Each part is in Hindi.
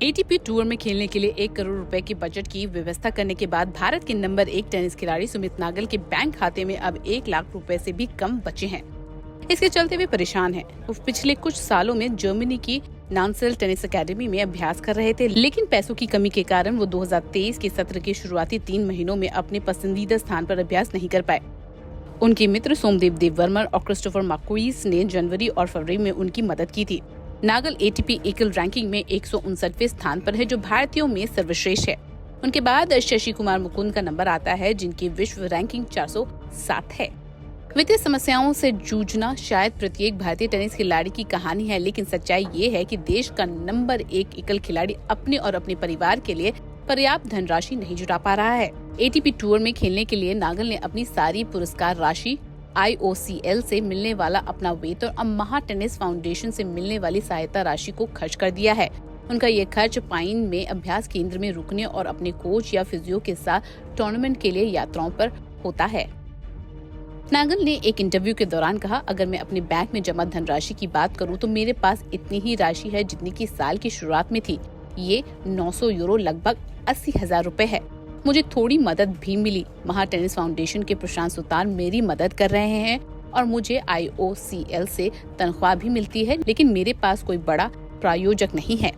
एटीपी टूर में खेलने के लिए 1 करोड़ रुपए के बजट की व्यवस्था करने के बाद भारत के नंबर 1 टेनिस खिलाड़ी सुमित नागल के बैंक खाते में अब 1 लाख रुपए से भी कम बचे हैं। इसके चलते वे परेशान हैं। वो पिछले कुछ सालों में जर्मनी की नानसेल टेनिस अकेडमी में अभ्यास कर रहे थे, लेकिन पैसों की कमी के कारण वो 2023 के सत्र के शुरुआती 3 महीनों में अपने पसंदीदा स्थान पर अभ्यास नहीं कर पाए। उनके मित्र सोमदेव देववर्मा और क्रिस्टोफर मार्क्वेस ने जनवरी और फरवरी में उनकी मदद की थी। नागल एटीपी एकल रैंकिंग में 159वें स्थान पर है, जो भारतीयों में सर्वश्रेष्ठ है। उनके बाद शशि कुमार मुकुंद का नंबर आता है, जिनकी विश्व रैंकिंग 407 है। वित्तीय समस्याओं से जूझना शायद प्रत्येक भारतीय टेनिस खिलाड़ी की कहानी है, लेकिन सच्चाई ये है कि देश का नंबर 1 एकल खिलाड़ी अपने और अपने परिवार के लिए पर्याप्त धनराशि नहीं जुटा पा रहा है। एटीपी टूर में खेलने के लिए नागल ने अपनी सारी पुरस्कार राशि, IOCL से मिलने वाला अपना वेतन और महा टेनिस फाउंडेशन से मिलने वाली सहायता राशि को खर्च कर दिया है। उनका ये खर्च पाइन में अभ्यास केंद्र में रुकने और अपने कोच या फिजियो के साथ टूर्नामेंट के लिए यात्राओं पर होता है। नागल ने एक इंटरव्यू के दौरान कहा, अगर मैं अपने बैंक में जमा धनराशि की बात करूं तो मेरे पास इतनी ही राशि है जितनी की साल की शुरुआत में थी। ये 900 यूरो लगभग 80,000 रुपए है। मुझे थोड़ी मदद भी मिली। महा टेनिस फाउंडेशन के प्रशांत सुतार मेरी मदद कर रहे हैं और मुझे IOCL से तनख्वाह भी मिलती है, लेकिन मेरे पास कोई बड़ा प्रायोजक नहीं है।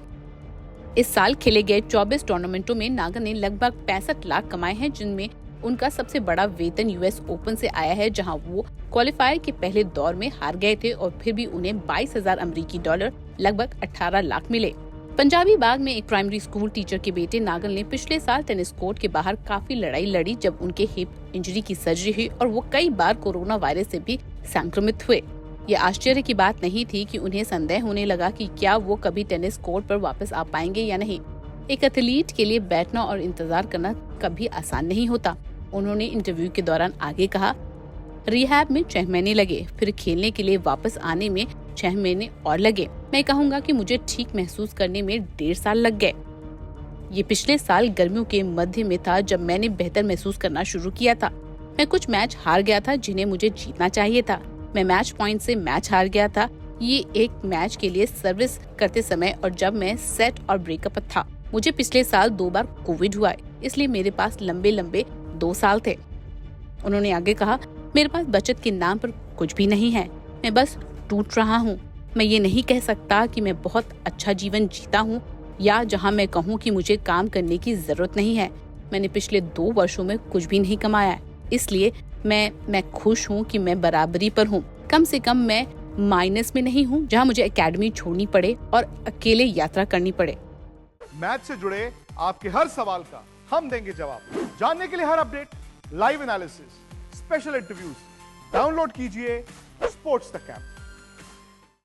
इस साल खेले गए 24 टूर्नामेंटों में नागल ने लगभग 65 लाख कमाए हैं, जिनमें उनका सबसे बड़ा वेतन US ओपन से आया है, जहां वो क्वालिफायर के पहले दौर में हार गए थे और फिर भी उन्हें 22,000 अमेरिकी डॉलर लगभग 18 लाख मिले। पंजाबी बाग में एक प्राइमरी स्कूल टीचर के बेटे नागल ने पिछले साल टेनिस कोर्ट के बाहर काफी लड़ाई लड़ी, जब उनके हिप इंजरी की सर्जरी हुई और वो कई बार कोरोना वायरस से भी संक्रमित हुए। ये आश्चर्य की बात नहीं थी कि उन्हें संदेह होने लगा कि क्या वो कभी टेनिस कोर्ट पर वापस आ पाएंगे या नहीं। एक एथलीट के लिए बैठना और इंतजार करना कभी आसान नहीं होता। उन्होंने इंटरव्यू के दौरान आगे कहा, रिहैब में 6 महीने लगे, फिर खेलने के लिए वापस आने में 6 महीने और लगे। मैं कहूँगा कि मुझे ठीक महसूस करने में 1.5 साल लग गए। ये पिछले साल गर्मियों के मध्य में था जब मैंने बेहतर महसूस करना शुरू किया था। मैं कुछ मैच हार गया था जिन्हें मुझे जीतना चाहिए था। मैं मैच पॉइंट से मैच हार गया था। ये एक मैच के लिए सर्विस करते समय और जब मैं सेट और ब्रेकअप था। मुझे पिछले साल 2 बार कोविड हुआ, इसलिए मेरे पास लंबे 2 साल थे। उन्होंने आगे कहा, मेरे पास बचत के नाम पर कुछ भी नहीं है। मैं बस टूट रहा हूँ। मैं ये नहीं कह सकता कि मैं बहुत अच्छा जीवन जीता हूँ या जहाँ मैं कहूँ कि मुझे काम करने की जरूरत नहीं है। मैंने पिछले 2 वर्षों में कुछ भी नहीं कमाया, इसलिए मैं खुश हूँ कि मैं बराबरी पर हूँ। कम से कम मैं माइनस में नहीं हूँ जहाँ मुझे एकेडमी छोड़नी पड़े और अकेले यात्रा करनी पड़े। मैच से जुड़े आपके हर सवाल का हम देंगे जवाब। जानने के लिए हर update, live analysis, special interviews, download कीजिए स्पोर्ट्स तक ऐप।